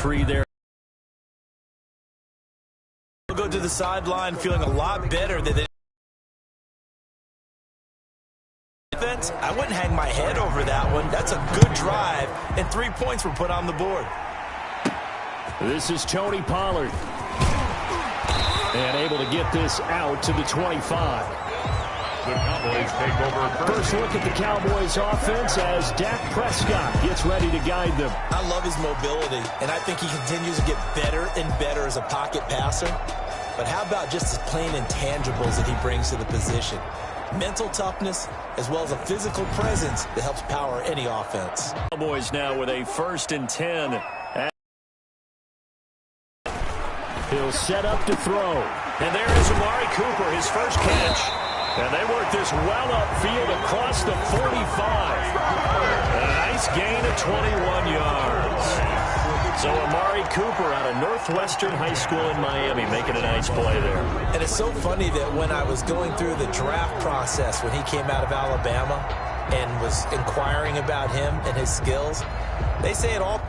tree there. He'll go to the sideline feeling a lot better than the defense. I wouldn't hang my head over that one. That's a good drive, and 3 points were put on the board. This is Tony Pollard. And able to get this out to the 25. The Cowboys take over First look at the Cowboys offense as Dak Prescott gets ready to guide them. I love his mobility, and I think he continues to get better and better as a pocket passer. But how about just his plain intangibles that he brings to the position? Mental toughness as well as a physical presence that helps power any offense. Cowboys now with a 1st and 10. He'll set up to throw. And there is Amari Cooper, his first catch. And they work this well upfield across the 45. A nice gain of 21 yards. So Amari Cooper out of Northwestern High School in Miami making a nice play there. And it's so funny that when I was going through the draft process when he came out of Alabama and was inquiring about him and his skills, they say it all.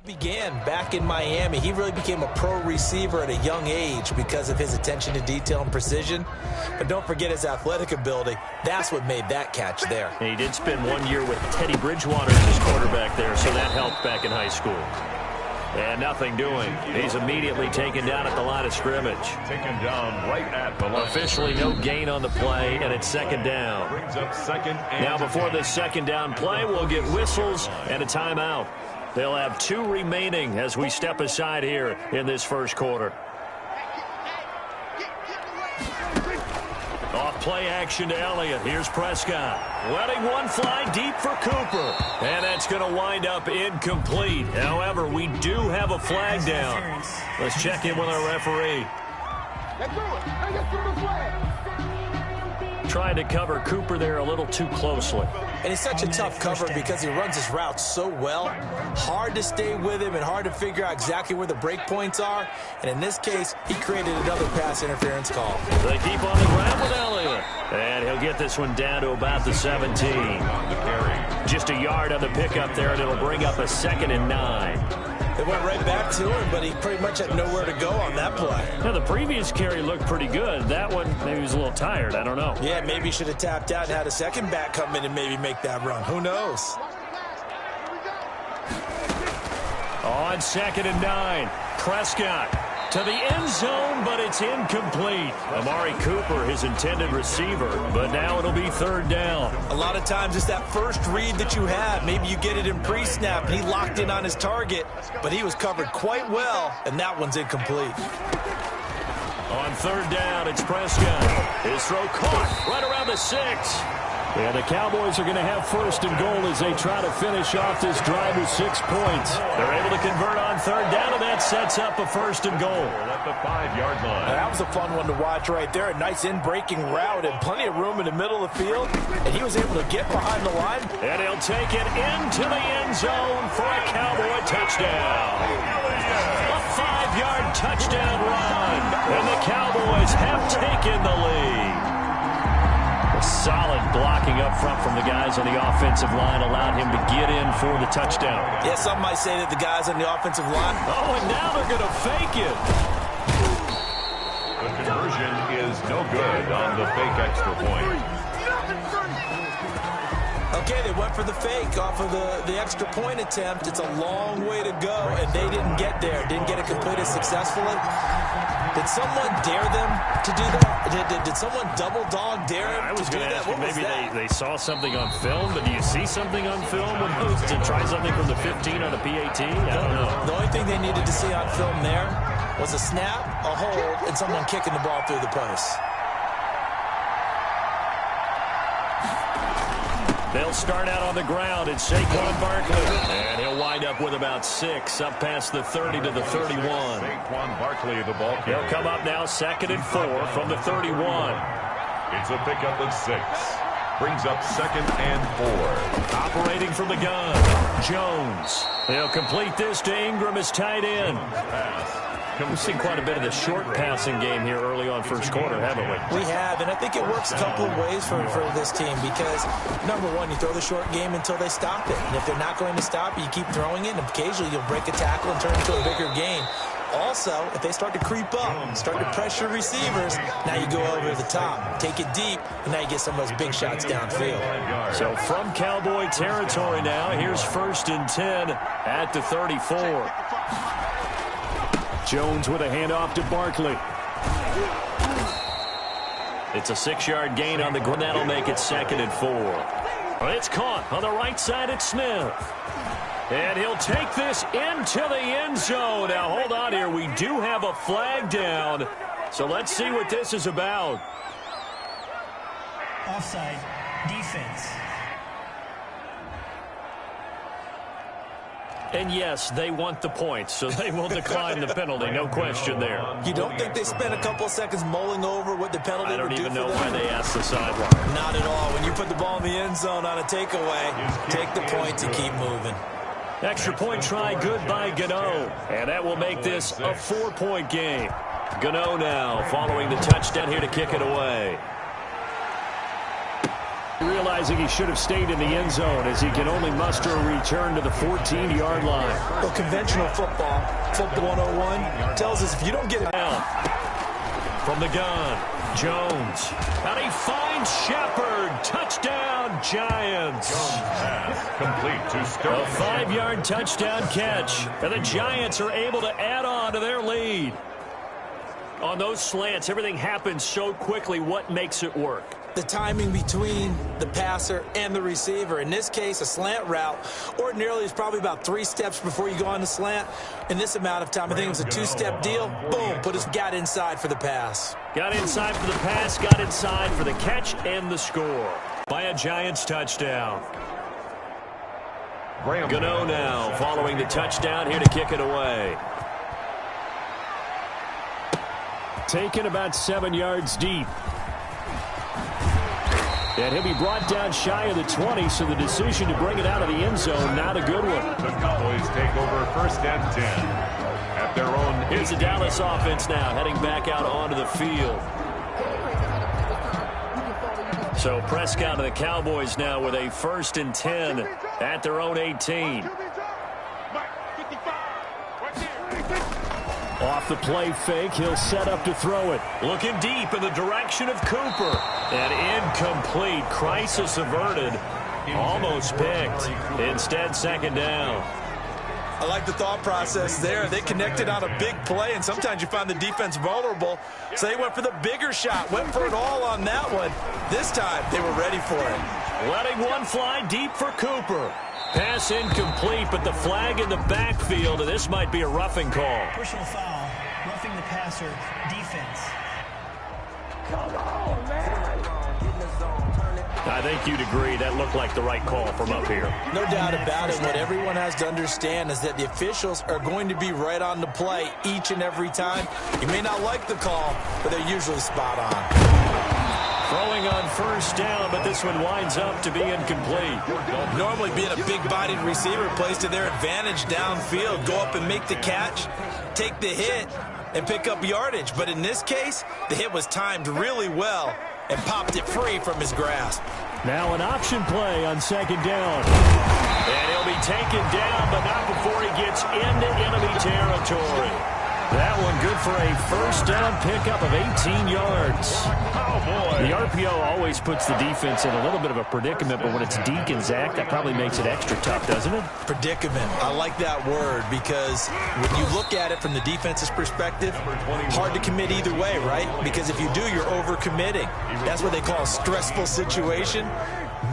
Began back in Miami. He really became a pro receiver at a young age because of his attention to detail and precision. But don't forget his athletic ability. That's what made that catch there. And he did spend 1 year with Teddy Bridgewater as his quarterback there, so that helped back in high school. And nothing doing. He's immediately taken down at the line of scrimmage. taken down right at the line. Officially no gain on the play, and it's 2nd down. Brings up 2nd and Now before this 2nd down play, we'll get whistles and a timeout. They'll have 2 remaining as we step aside here in this first quarter. Off play action to Elliott. Here's Prescott. Letting one fly deep for Cooper. And that's going to wind up incomplete. However, we do have a flag down. Let's check in with our referee. Trying to cover Cooper there a little too closely. And he's such a tough cover because he runs his routes so well. Hard to stay with him and hard to figure out exactly where the break points are. And in this case, he created another pass interference call. They keep on the ground with Elliott. And he'll get this one down to about the 17. Just a yard on the pickup there, and it'll bring up a 2nd and 9. They went right back to him, but he pretty much had nowhere to go on that play. Now, the previous carry looked pretty good. That one, maybe he was a little tired. I don't know. Yeah, maybe he should have tapped out and had a second back come in and maybe make that run. Who knows? On 2nd and 9, Prescott to the end zone, but it's incomplete. Amari Cooper, his intended receiver, but now it'll be 3rd down. A lot of times it's that first read that you have. Maybe you get it in pre-snap, and he locked in on his target, but he was covered quite well, and that one's incomplete. On 3rd down, it's Prescott. His throw caught right around the 6. And the Cowboys are going to have 1st and goal as they try to finish off this drive with 6 points. They're able to convert on 3rd down, and that sets up a 1st and goal. at the 5-yard line. That was a fun one to watch right there. A nice in-breaking route and plenty of room in the middle of the field. And he was able to get behind the line. And he'll take it into the end zone for a Cowboy touchdown. A 5-yard touchdown run. And the Cowboys have taken the lead. Solid blocking up front from the guys on the offensive line allowed him to get in for the touchdown. Yeah, some might say that the guys on the offensive line. Oh, and now they're going to fake it. The conversion is no good on the fake extra point. Okay, they went for the fake off of the extra point attempt. It's a long way to go, and they didn't get there. Didn't get it completed successfully. Did someone dare them to do that? Did someone double dog dare him I was to do going to that? ask you, What was maybe that? they saw something on film, but do you see something on film to try something from the 15 on a PAT? I don't know. The only thing they needed to see on film there was a snap, a hold, and someone kicking the ball through the post. They'll start out on the ground. It's Saquon Barkley. And he'll wind up with about 6 up past the 30 to the 31. Saquon Barkley, the ball carrier. He'll come up now 2nd and 4 from the 31. It's a pickup of 6. Brings up 2nd and 4. Throwing from the gun, Jones. He'll complete this to Ingram as tight end. We've seen quite a bit of the short passing game here early on first quarter, haven't we? We have, and I think it works a couple of ways for this team because, number one, you throw the short game until they stop it. And if they're not going to stop it, you keep throwing it, and occasionally you'll break a tackle and turn it into a bigger game. Also, if they start to creep up, start to pressure receivers, now you go over the top, take it deep, and now you get some of those big shots downfield. So from Cowboy territory now, here's 1st and 10 at the 34. Jones with a handoff to Barkley. It's a 6-yard gain on the ground. That'll make it 2nd and 4. It's caught on the right side at Smith. And he'll take this into the end zone. Now, hold on here. We do have a flag down. So let's see what this is about. Offside, defense. And yes, they want the points, so they will decline the penalty. No question there. You don't think they spent a couple of seconds mulling over what the penalty would do for them? I don't even know why they asked the sideline. Not at all. When you put the ball in the end zone on a takeaway, take the points and keep moving. Extra point try good by Gano. And that will make this a 4-point game. Gano now following the touchdown here to kick it away. Realizing he should have stayed in the end zone as he can only muster a return to the 14-yard line. Well, conventional football 101, tells us if you don't get it down. From the gun, Jones. And he finds Shepard. Touchdown, Giants. Complete to Sterling. A 5-yard touchdown catch. And the Giants are able to add on to their lead. On those slants, everything happens so quickly. What makes it work? The timing between the passer and the receiver. In this case, a slant route ordinarily is probably about 3 steps before you go on the slant. In this amount of time, I think it was a 2-step deal. Boom, got inside for the pass. Got inside for the pass, got inside for the catch and the score. By a Giants touchdown. Gano now following the touchdown here to kick it away. Taken about 7 yards deep. And he'll be brought down shy of the 20, so the decision to bring it out of the end zone, not a good one. The Cowboys take over 1st and 10 at their own. Here's the Dallas offense now, heading back out onto the field. So Prescott and the Cowboys now with a 1st and 10 at their own 18. Off the play fake, he'll set up to throw it. Looking deep in the direction of Cooper. And incomplete. Crisis averted. Almost picked. Instead, 2nd down. I like the thought process there. They connected on a big play, and sometimes you find the defense vulnerable. So they went for the bigger shot, went for it all on that one. This time, they were ready for it. Letting one fly deep for Cooper. Pass incomplete, but the flag in the backfield, and this might be a roughing call. Personal foul, roughing the passer, defense. Come on, man. I think you'd agree that looked like the right call from up here. No doubt about it. What everyone has to understand is that the officials are going to be right on the play each and every time. You may not like the call, but they're usually spot on. Throwing on 1st down, but this one winds up to be incomplete. Normally being a big-bodied receiver plays to their advantage downfield. Go up and make the catch, take the hit, and pick up yardage. But in this case, the hit was timed really well and popped it free from his grasp. Now an option play on 2nd down. And he'll be taken down, but not before he gets into enemy territory. That one good for a 1st down pickup of 18 yards. Oh, boy. The RPO always puts the defense in a little bit of a predicament, but when it's Deke and Zach, that probably makes it extra tough, doesn't it? Predicament. I like that word because when you look at it from the defense's perspective, hard to commit either way, right? Because if you do, you're over-committing. That's what they call a stressful situation.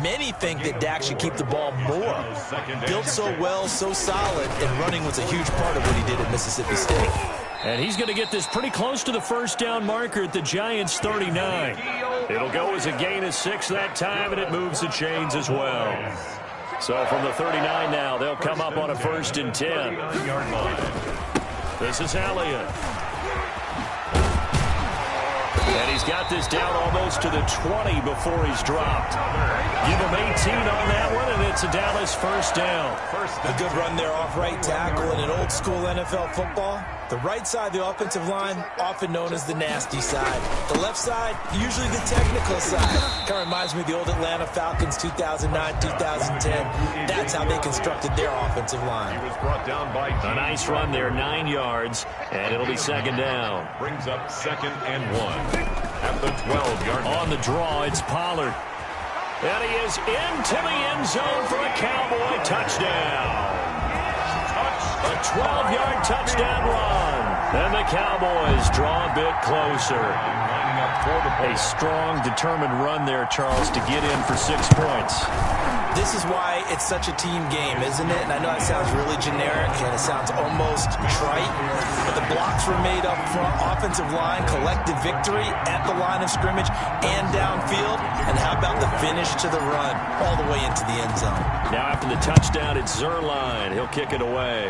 Many think that Dak should keep the ball more. Built so well, so solid, and running was a huge part of what he did at Mississippi State. And he's going to get this pretty close to the 1st down marker at the Giants' 39. It'll go as a gain of 6 that time, and it moves the chains as well. So from the 39 now, they'll come up on a 1st and 10. This is Elliott. And he's got this down almost to the 20 before he's dropped. Give him 18 on that one, and it's a Dallas first down. A good run there off right tackle in an old school NFL football. The right side of the offensive line, often known as the nasty side. The left side, usually the technical side. Kind of reminds me of the old Atlanta Falcons 2009-2010. That's how they constructed their offensive line. He was brought down by a nice run there, 9 yards, and it'll be second down. Brings up 2nd and 1 at the 12-yard line. On the draw, it's Pollard. And he is into the end zone for a Cowboy touchdown. A 12-yard touchdown run. And the Cowboys draw a bit closer. A strong, determined run there, Charles, to get in for 6 points. This is why it's such a team game, isn't it? And I know that sounds really generic and it sounds almost trite, but the blocks were made up front, offensive line, collective victory at the line of scrimmage and downfield. And how about the finish to the run all the way into the end zone? Now after the touchdown, it's Zuerlein. He'll kick it away.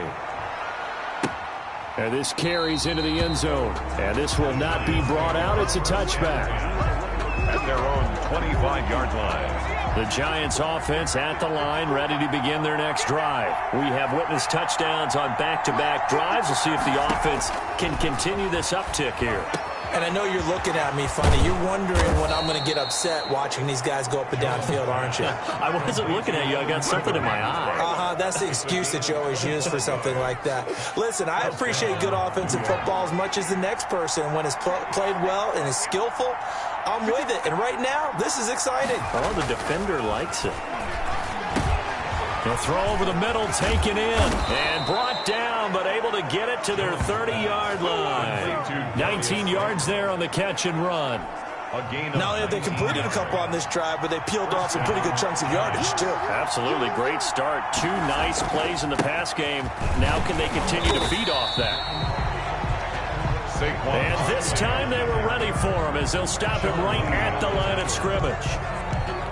And this carries into the end zone. And this will not be brought out. It's a touchback. At their own 25-yard line. The Giants offense at the line, ready to begin their next drive. We have witnessed touchdowns on back-to-back drives. We'll see if the offense can continue this uptick here. And I know you're looking at me funny. You're wondering when I'm going to get upset watching these guys go up and down field, aren't you? I wasn't looking at you. I got something in my eye. That's the excuse that you always use for something like that. Listen, I appreciate good offensive football as much as the next person. When it's played well and is skillful, I'm with it. And right now, this is exciting. Oh, the defender likes it. They'll throw over the middle, taken in, and brought down, but able to get it to their 30-yard line. 19 yards there on the catch and run. Not only have they completed a couple on this drive, but they peeled off some pretty good chunks of yardage, too. Absolutely. Great start. 2 nice plays in the pass game. Now can they continue to feed off that? And this time they were ready for him as they'll stop him right at the line of scrimmage.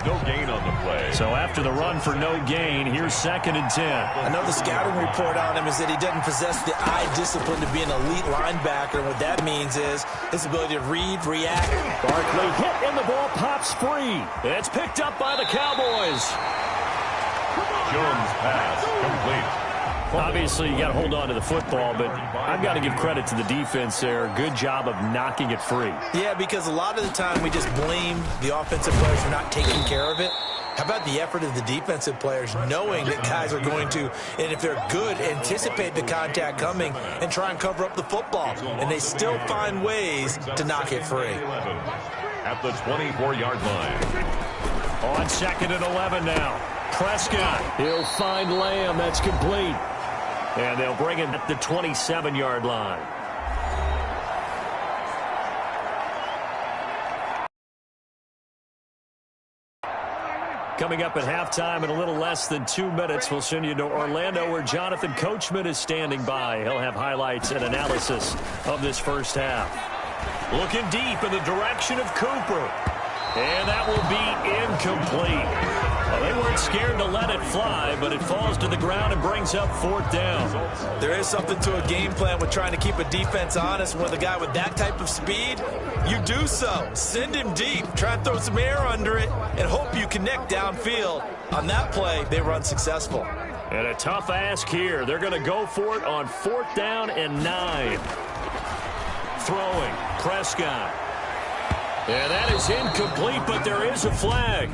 No gain on the play. So after the run for no gain, here's 2nd and 10. I know the scouting report on him is that he doesn't possess the eye discipline to be an elite linebacker. And what that means is his ability to read, react. Barkley hit and the ball pops free. It's picked up by the Cowboys. Jones pass complete. Obviously, you got to hold on to the football, but I've got to give credit to the defense there. Good job of knocking it free. Yeah, because a lot of the time we just blame the offensive players for not taking care of it. How about the effort of the defensive players knowing that guys are going to, and if they're good, anticipate the contact coming and try and cover up the football. And they still find ways to knock it free. At the 24-yard line. On 2nd and 11 now. Prescott. He'll find Lamb. That's complete. And they'll bring him at the 27-yard line. Coming up at halftime in a little less than 2 minutes, we'll send you to Orlando where Jonathan Coachman is standing by. He'll have highlights and analysis of this first half. Looking deep in the direction of Cooper. And that will be incomplete. Well, they weren't scared to let it fly, but it falls to the ground and brings up 4th down. There is something to a game plan with trying to keep a defense honest. With a guy with that type of speed, you do so. Send him deep. Try and throw some air under it and hope you connect downfield. On that play, they were unsuccessful. And a tough ask here. They're going to go for it on 4th down and 9. Throwing. Prescott. And that is incomplete, but there is a flag.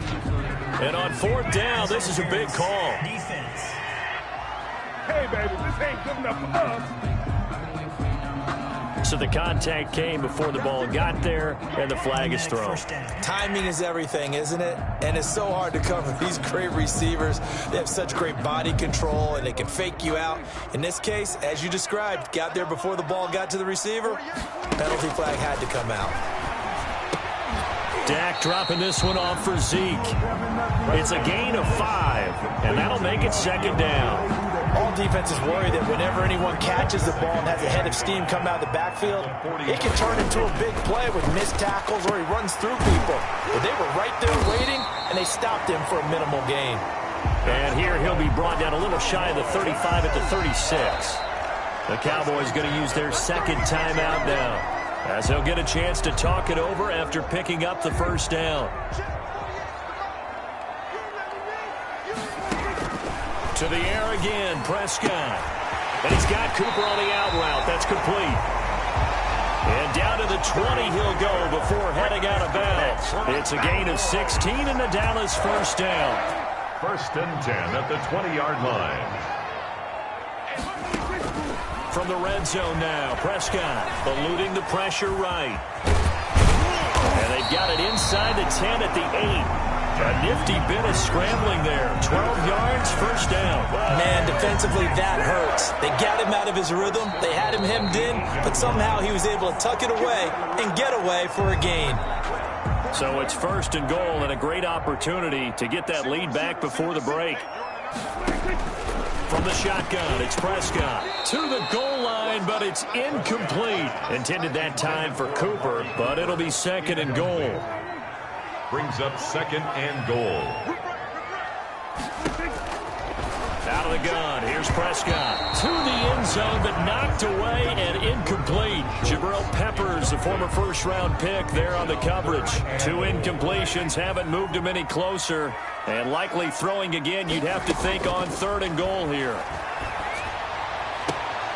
And on 4th down, this is a big call. Defense. Hey, baby, this ain't good enough for us. So the contact came before the ball got there, and the flag is thrown. Timing is everything, isn't it? And it's so hard to cover these great receivers. They have such great body control, and they can fake you out. In this case, as you described, got there before the ball got to the receiver. Penalty flag had to come out. Dak dropping this one off for Zeke. It's a gain of 5, and that'll make it 2nd down. All defenses worry that whenever anyone catches the ball and has a head of steam come out of the backfield, it can turn into a big play with missed tackles or he runs through people. But they were right there waiting, and they stopped him for a minimal gain. And here he'll be brought down a little shy of the 35 at the 36. The Cowboys going to use their 2nd timeout now. as he'll get a chance to talk it over after picking up the first down. To the air again, Prescott. And he's got Cooper on the out route. That's complete. And down to the 20 he'll go before heading out of bounds. It's a gain of 16 and the Dallas first down. 1st and 10 at the 20-yard line. From the red zone now, Prescott eluding the pressure right. And they've got it inside the 10 at the 8. A nifty bit of scrambling there. 12 yards, first down. Man, defensively, that hurts. They got him out of his rhythm. They had him hemmed in, but somehow he was able to tuck it away and get away for a gain. So it's 1st and goal and a great opportunity to get that lead back before the break. From the shotgun, it's Prescott to the goal line, but it's incomplete. Intended that time for Cooper, but it'll be 2nd and goal. Brings up 2nd and goal. Out of the gun, here's Prescott to the end zone, but knocked away and incomplete. Jabril Peppers, the former first-round pick, there on the coverage. 2 incompletions haven't moved him any closer, and likely throwing again, you'd have to think on 3rd and goal here.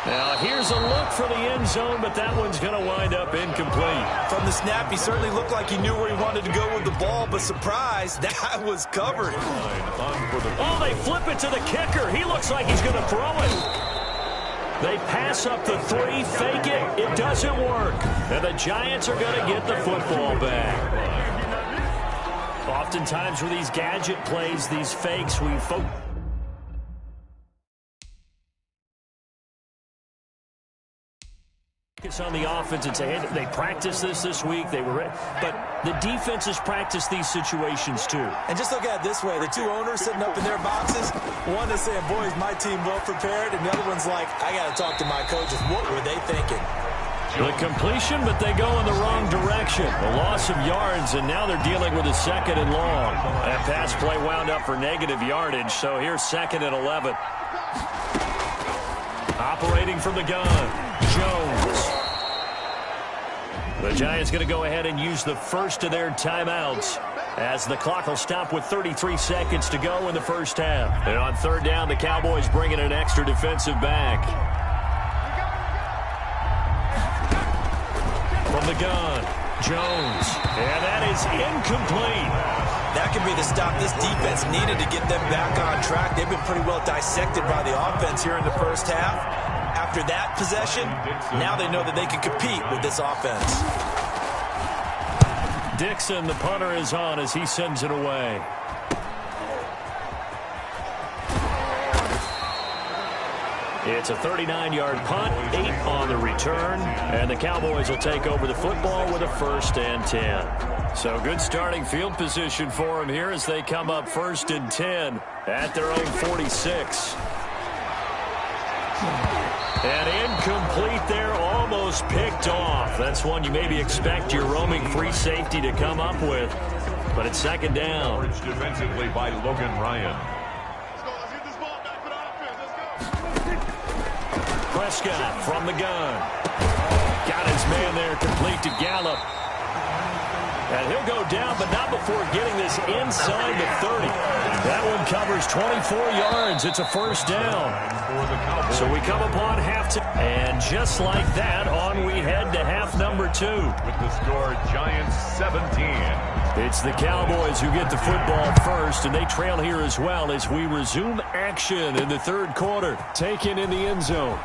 Now, here's a look for the end zone, but that one's going to wind up incomplete. From the snap, he certainly looked like he knew where he wanted to go with the ball, but surprise, that was covered. Oh, they flip it to the kicker. He looks like he's going to throw it. They pass up the 3, fake it. It doesn't work. And the Giants are going to get the football back. Oftentimes with these gadget plays, these fakes, we focus on the offense and say, hey, they practiced this week. They were ready. But the defenses practice these situations too. And just look at it this way. The 2 owners sitting up in their boxes, one is saying, boy, is my team well prepared, and the other one's like, I got to talk to my coaches. What were they thinking? The completion, but they go in the wrong direction. A loss of yards, and now they're dealing with a 2nd and long. That pass play wound up for negative yardage, so here's 2nd and 11. Operating from the gun, Jones. The Giants going to go ahead and use the first of their timeouts as the clock will stop with 33 seconds to go in the first half. And on 3rd down, the Cowboys bring in an extra defensive back. From the gun, Jones. And that is incomplete. That could be the stop this defense needed to get them back on track. They've been pretty well dissected by the offense here in the first half. After that possession, now they know that they can compete with this offense. Dixon, the punter, is on as he sends it away. It's a 39-yard punt, 8 on the return, and the Cowboys will take over the football with a 1st and 10. So good starting field position for them here as they come up 1st and 10 at their own 46. And incomplete there, almost picked off. That's one you maybe expect your roaming free safety to come up with. But it's 2nd down. Defensively by Logan Ryan. Prescott from the gun. Got his man there, complete to Gallup. And he'll go down, but not before getting this inside the 30. That one covers 24 yards. It's a 1st down. So we come upon halftime. And just like that, on we head to half number 2. With the score, Giants 17. It's the Cowboys who get the football first, and they trail here as well as we resume action in the 3rd quarter. Taken in the end zone.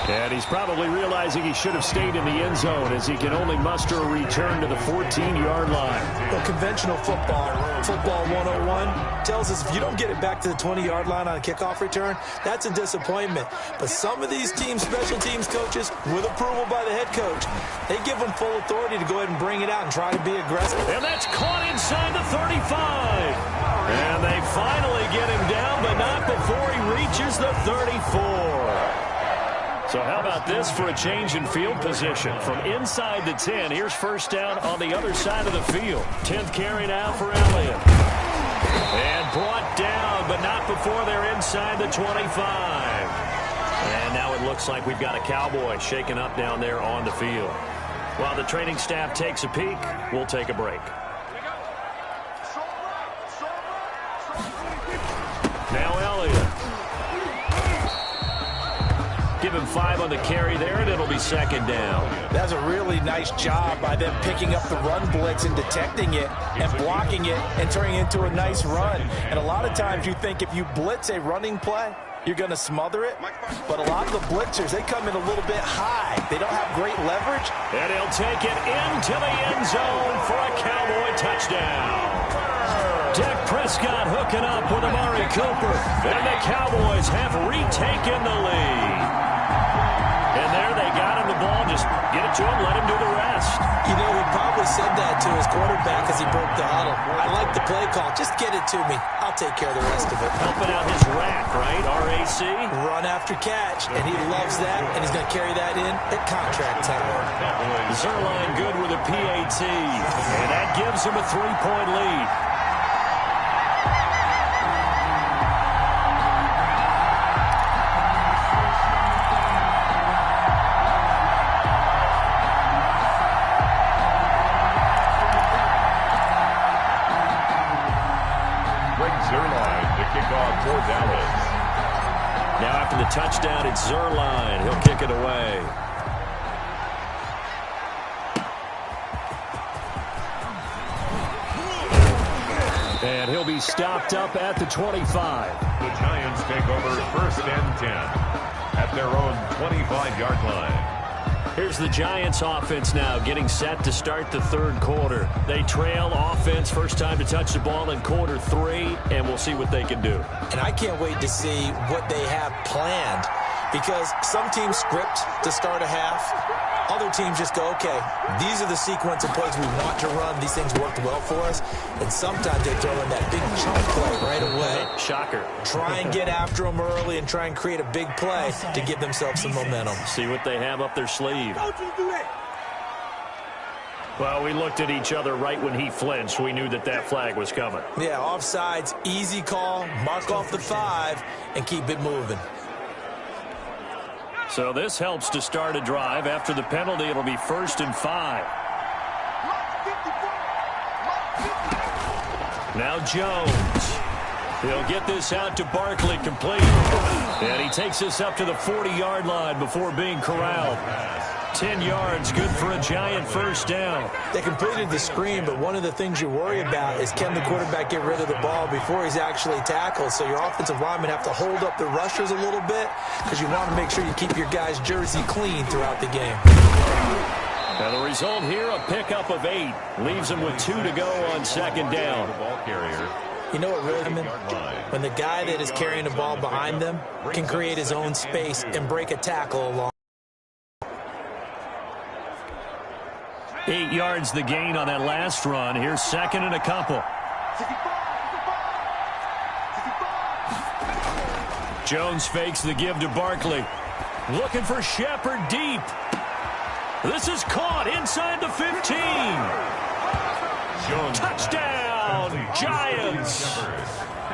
And he's probably realizing he should have stayed in the end zone as he can only muster a return to the 14-yard line. Well, conventional football 101, tells us if you don't get it back to the 20-yard line on a kickoff return, that's a disappointment. But some of these teams, special teams coaches, with approval by the head coach, they give them full authority to go ahead and bring it out and try to be aggressive. And that's caught inside the 35. And they finally get him down, but not before he reaches the 34. So how about this for a change in field position? From inside the 10, here's 1st down on the other side of the field. 10th carry now for Elliott. And brought down, but not before they're inside the 25. And now it looks like we've got a Cowboy shaking up down there on the field. While the training staff takes a peek, we'll take a break. Now Elliott. Give him 5 on the carry there, and it'll be second down. That's a really nice job by them picking up the run blitz and detecting it and blocking it and turning it into a nice run. And a lot of times you think if you blitz a running play, you're going to smother it. But a lot of the blitzers, they come in a little bit high. They don't have great leverage. And he'll take it into the end zone for a Cowboy touchdown. Dak Prescott hooking up with Amari Cooper. And the Cowboys have retaken the lead. And there they got him the ball. Just get it to him, let him do the rest. You know, he probably said that to his quarterback as he broke the huddle. I like the play call. Just get it to me. I'll take care of the rest of it. Helping out his rack, right? RAC. Run after catch, and he loves that, and he's going to carry that in at contract time. Zuerlein good with a PAT. And that gives him a 3-point lead. For Dallas. Now after the touchdown, it's Zuerlein. He'll kick it away. And he'll be stopped up at the 25. The Giants take over 1st and 10 at their own 25-yard line. Here's the Giants offense now getting set to start the third quarter. They trail offense, first time to touch the ball in quarter 3, and we'll see what they can do. And I can't wait to see what they have planned, because some teams script to start a half. Other teams just go, okay, these are the sequence of plays we want to run. These things worked well for us. And sometimes they throw in that big chunk play right away. Shocker. Try and get after them early and try and create a big play to give themselves some momentum. See what they have up their sleeve. Well, we looked at each other right when he flinched. We knew that that flag was coming. Yeah, offsides, easy call, mark off the 5, and keep it moving. So this helps to start a drive. After the penalty, it'll be 1st and 5. Now Jones. He'll get this out to Barkley, complete. And he takes this up to the 40-yard line before being corralled. 10 yards, good for a Giant first down. They completed the screen, but one of the things you worry about is can the quarterback get rid of the ball before he's actually tackled? So your offensive linemen have to hold up the rushers a little bit because you want to make sure you keep your guy's jersey clean throughout the game. Now the result here, a pickup of 8. Leaves them with 2 to go on second down. You know what really, when the guy that is carrying the ball behind them can create his own space and break a tackle along. 8 yards the gain on that last run. Here's 2nd and a couple. Jones fakes the give to Barkley. Looking for Shepard deep. This is caught inside the 15. Touchdown, Giants.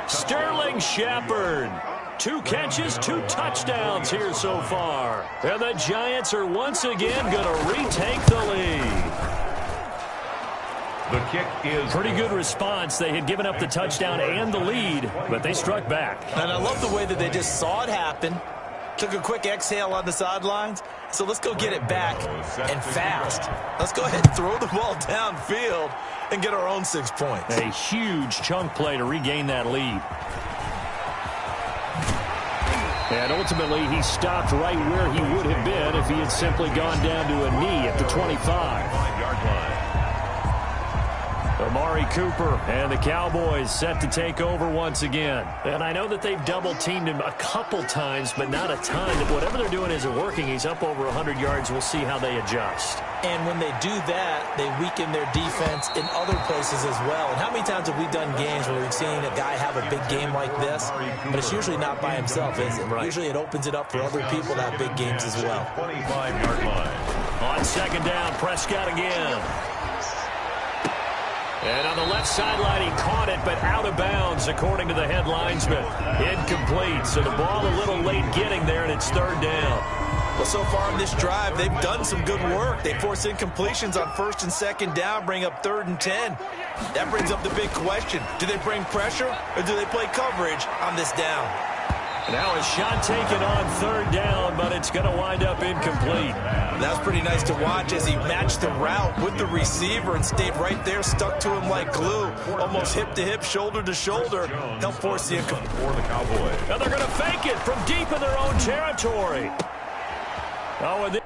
Sterling Shepard. 2 catches, 2 touchdowns here so far. And the Giants are once again going to retake the lead. The kick is pretty good response. They had given up the touchdown and the lead, but they struck back. And I love the way that they just saw it happen, took a quick exhale on the sidelines. So let's go get it back and fast. Let's go ahead and throw the ball downfield and get our own 6 points. A huge chunk play to regain that lead. And ultimately, he stopped right where he would have been if he had simply gone down to a knee at the 25-yard line. Amari Cooper and the Cowboys set to take over once again. And I know that they've double-teamed him a couple times, but not a ton. Whatever they're doing isn't working. He's up over 100 yards. We'll see how they adjust. And when they do that, they weaken their defense in other places as well. And how many times have we done games where we've seen a guy have a big game like this, but it's usually not by himself, is it? Right. Usually it opens it up for other people to have big games as well. 25-yard line. On second down, Prescott again. And on the left sideline, he caught it, but out of bounds, according to the head linesman. Incomplete, so the ball a little late getting there, and it's third down. Well, so far in this drive, they've done some good work. They force incompletions on first and second down, bring up 3rd and 10. That brings up the big question. Do they bring pressure, or do they play coverage on this down? Now a shot taken on third down, but it's going to wind up incomplete. That's pretty nice to watch as he matched the route with the receiver and stayed right there, stuck to him like glue, almost hip to hip, shoulder to shoulder, helped force the incomplete for the Cowboys. And they're going to fake it from deep in their own territory. Oh, and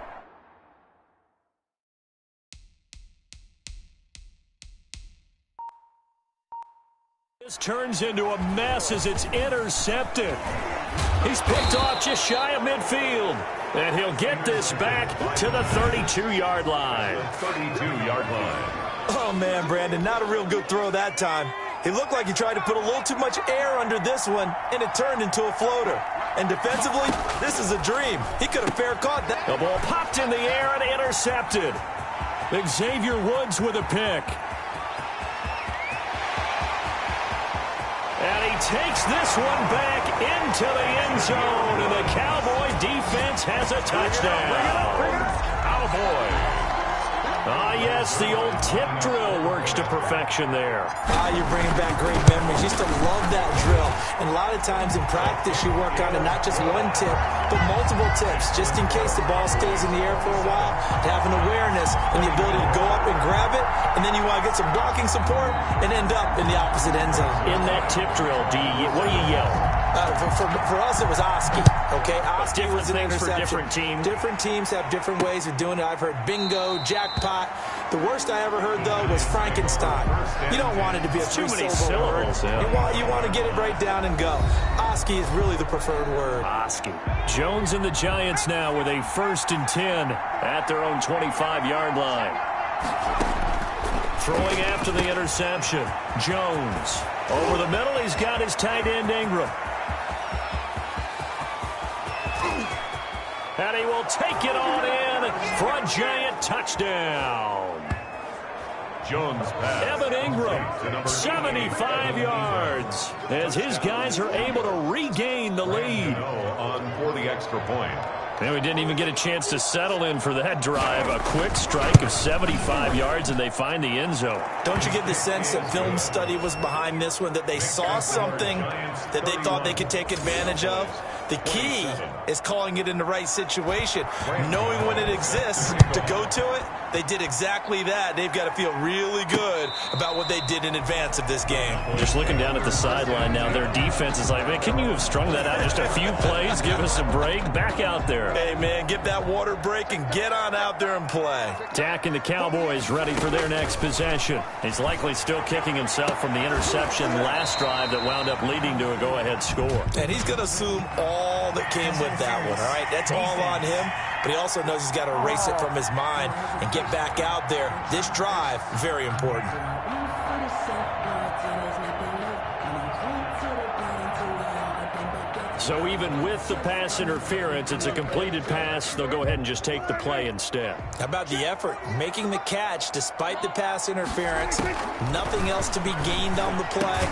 this turns into a mess as it's intercepted. He's picked off just shy of midfield. And he'll get this back to the 32-yard line. 32-yard line. Oh, man, Brandon, not a real good throw that time. He looked like he tried to put a little too much air under this one, and it turned into a floater. And defensively, this is a dream. He could have fair caught that. The ball popped in the air and intercepted. Xavier Woods with a pick. And he takes this one back into the end zone, and the Cowboy defense has a touchdown. Cowboys. Ah, yes, the old tip drill works to perfection there. You're bringing back great memories. Used to love that drill. And a lot of times in practice, you work on it, not just one tip, but multiple tips, just in case the ball stays in the air for a while, to have an awareness and the ability to go up and grab it, and then you want to get some blocking support and end up in the opposite end zone. In that tip drill, what do you yell? For us, it was Oski. Okay, Oski was an interception. For different teams. Different teams have different ways of doing it. I've heard bingo, jackpot. The worst I ever heard, though, was Frankenstein. You don't want it to be a too many syllables. Yeah. You want to get it right down and go. Oski is really the preferred word. Oski. Jones and the Giants now with a 1st and 10 at their own 25-yard line. Throwing after the interception. Jones. Over the middle, he's got his tight end Ingram. And he will take it on in for a Giant touchdown. Jones pass. Evan Ingram, 75 yards, as his guys are able to regain the lead. On for the extra point. And we didn't even get a chance to settle in for that drive. A quick strike of 75 yards, and they find the end zone. Don't you get the sense that film study was behind this one, that they saw something that they thought they could take advantage of? The key is calling it in the right situation, knowing when it exists to go to it. They did exactly that. They've got to feel really good about what they did in advance of this game. Just looking down at the sideline now, their defense is like, man, can you have strung that out just a few plays? Give us a break. Back out there. Hey, man, get that water break and get on out there and play. Dak and the Cowboys ready for their next possession. He's likely still kicking himself from the interception last drive that wound up leading to a go-ahead score. And he's going to assume all that came with that one, all right? That's all on him. But he also knows he's got to erase it from his mind and get back out there. This drive, very important. So even with the pass interference, it's a completed pass. They'll go ahead and just take the play instead. How about the effort? Making the catch despite the pass interference. Nothing else to be gained on the play.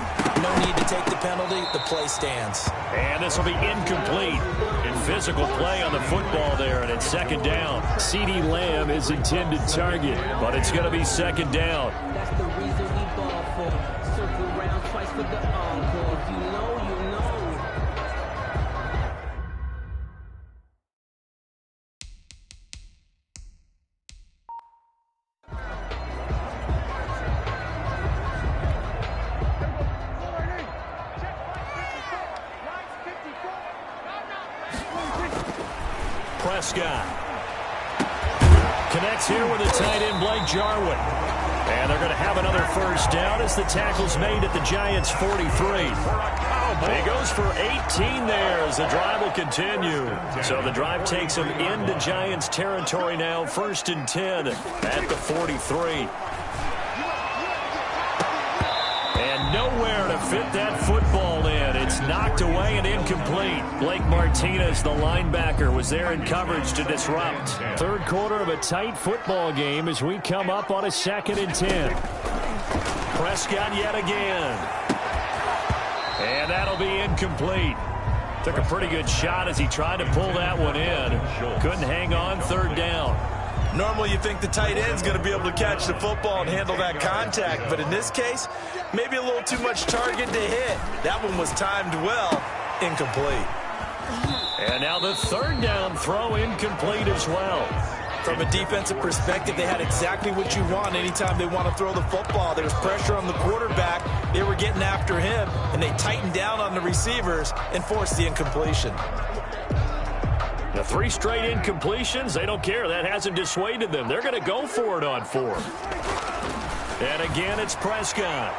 No need to take the penalty. The play stands. And this will be incomplete. In physical play on the football there, and it's 2nd down. CeeDee Lamb is intended target, but it's going to be 2nd down. That's the reason we ball for. Circle around twice for the encore. If you know, you know. Prescott connects here with the tight end Blake Jarwin. And they're going to have another 1st down as the tackle's made at the Giants' 43. He goes for 18 there as the drive will continue. So the drive takes him into Giants territory now, 1st and 10 at the 43. And nowhere to fit that football in. It's knocked away and incomplete. Blake Martinez, the linebacker, was there in coverage to disrupt. 3rd quarter of a tight football game as we come up on a 2nd and 10. Prescott yet again. And that'll be incomplete. Took a pretty good shot as he tried to pull that one in. Couldn't hang on, third down. Normally you think the tight end's going to be able to catch the football and handle that contact, but in this case, maybe a little too much target to hit. That one was timed well, incomplete. And now the third down throw incomplete as well. From a defensive perspective, they had exactly what you want anytime they want to throw the football. There was pressure on the quarterback. They were getting after him, and they tightened down on the receivers and forced the incompletion. The 3 straight incompletions, they don't care. That hasn't dissuaded them. They're going to go for it on 4th. And again, it's Prescott.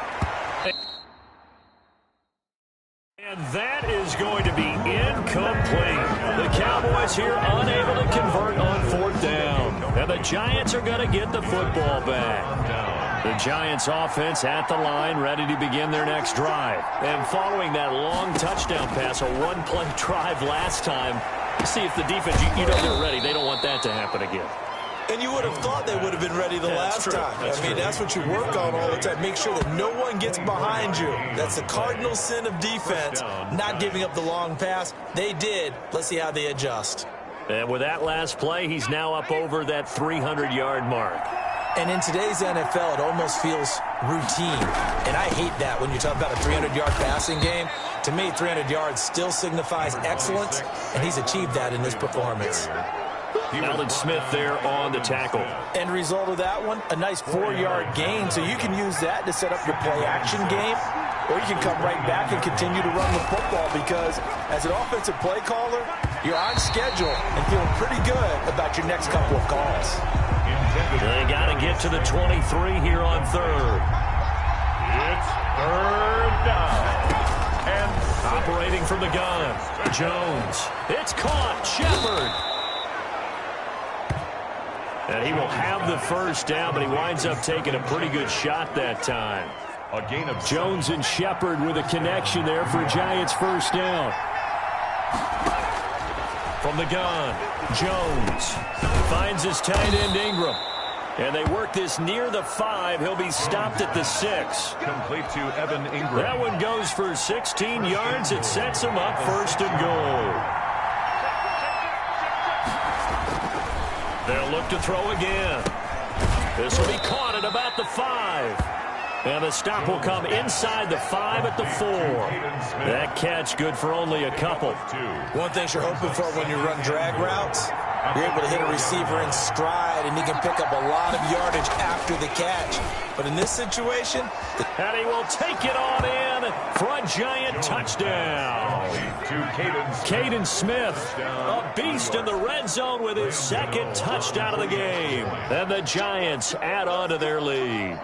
And that is going to be incomplete. The Cowboys here unable to convert on 4th down. And the Giants are going to get the football back. The Giants offense at the line, ready to begin their next drive. And following that long touchdown pass, a one-play drive last time, see if the defense, you know they're ready. They don't want that to happen again. And you would have thought they would have been ready the last time. I mean, that's what you work on all the time. Make sure that no one gets behind you. That's the cardinal sin of defense, not giving up the long pass. They did. Let's see how they adjust. And with that last play, he's now up over that 300-yard mark. And in today's NFL, it almost feels routine. And I hate that when you talk about a 300-yard passing game. To me, 300 yards still signifies excellence, and he's achieved that in this performance. Aldon Smith there on the tackle. End result of that one, a nice 4-yard gain. So you can use that to set up your play-action game, or you can come right back and continue to run the football because as an offensive play caller, you're on schedule and feeling pretty good about your next couple of calls. They got to get to the 23 here on 3rd. It's 3rd down. And operating from the gun, Jones. It's caught. Shepard. And he will have the first down, but he winds up taking a pretty good shot that time. A gain of Jones and Shepard with a connection there for Giants first down. From the gun, Jones finds his tight end Ingram. And they work this near the 5. He'll be stopped at the 6. complete to Evan Ingram. That one goes for 16 yards. It sets him up first and goal. They'll look to throw again. This will be caught at about the 5. And the stop will come inside the 5 at the 4. That catch good for only a couple. One thing you're hoping for when you run drag routes, you're able to hit a receiver in stride, and he can pick up a lot of yardage after the catch. But in this situation, and he will take it on in for a Giant touchdown. Caden Smith, a beast in the red zone with his second touchdown of the game. And the Giants add on to their lead.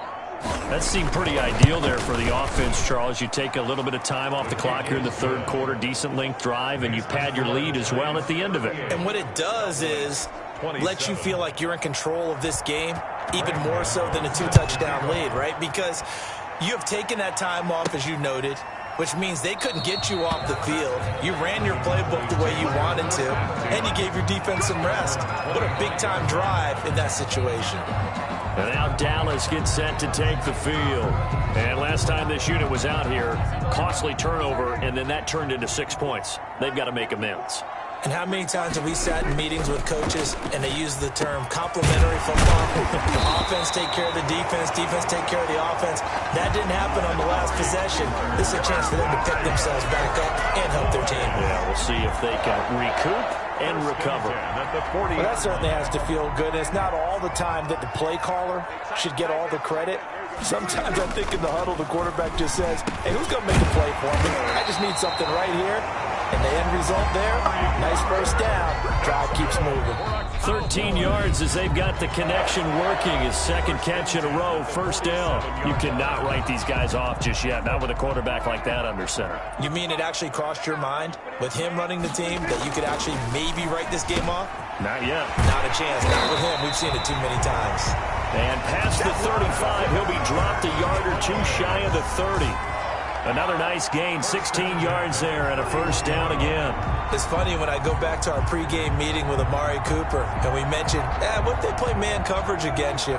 That seemed pretty ideal there for the offense, Charles. You take a little bit of time off the clock here in the 3rd quarter, decent length drive, and you pad your lead as well at the end of it. And what it does is let you feel like you're in control of this game, even more so than a 2-touchdown lead, right? Because you have taken that time off, as you noted, which means they couldn't get you off the field. You ran your playbook the way you wanted to, and you gave your defense some rest. What a big-time drive in that situation. And now Dallas gets set to take the field. And last time this unit was out here, costly turnover, and then that turned into 6 points. They've got to make amends. And how many times have we sat in meetings with coaches and they use the term complementary football? Offense take care of the defense, defense take care of the offense. That didn't happen on the last possession. This is a chance for them to pick themselves back up and help their team. Yeah, we'll see if they can recoup and recover. Well, that certainly has to feel good. And it's not all the time that the play caller should get all the credit. Sometimes I think in the huddle, the quarterback just says, hey, who's going to make a play for me? I just need something right here. And the end result there, nice first down. Drive keeps moving. 13 yards as they've got the connection working. His second catch in a row, first down. You cannot write these guys off just yet, not with a quarterback like that under center. You mean it actually crossed your mind with him running the team that you could actually maybe write this game off? Not yet. Not a chance. Not with him. We've seen it too many times. And past the 35, he'll be dropped a yard or two shy of the 30. Another nice gain, 16 yards there, and a first down again. It's funny when I go back to our pregame meeting with Amari Cooper, and we mentioned, what if they play man coverage against you?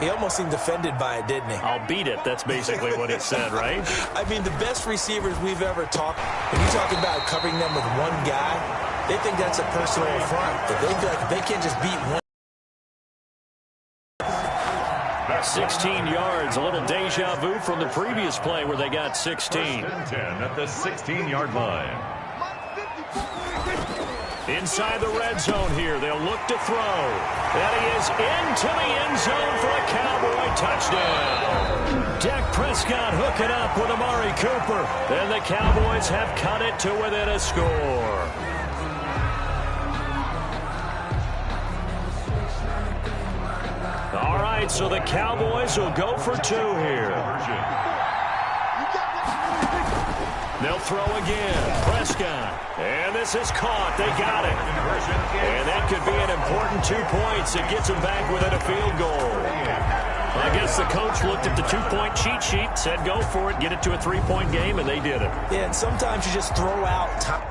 He almost seemed offended by it, didn't he? I'll beat it. That's basically what he said, right? I mean, the best receivers we've ever talked, when you talk about covering them with one guy, they think that's a personal affront. That they feel like they can't just beat one. 16 yards, a little deja vu from the previous play where they got 16. 10 at the 16-yard line. Inside the red zone here, they'll look to throw. And he is into the end zone for a Cowboy touchdown. Dak Prescott hooking up with Amari Cooper. And the Cowboys have cut it to within a score. All right, so the Cowboys will go for 2 here. They'll throw again. Prescott. And this is caught. They got it. And that could be an important 2 points. It gets them back within a field goal. I guess the coach looked at the 2-point cheat sheet, said go for it, get it to a 3-point game, and they did it. Yeah, and sometimes you just throw out time.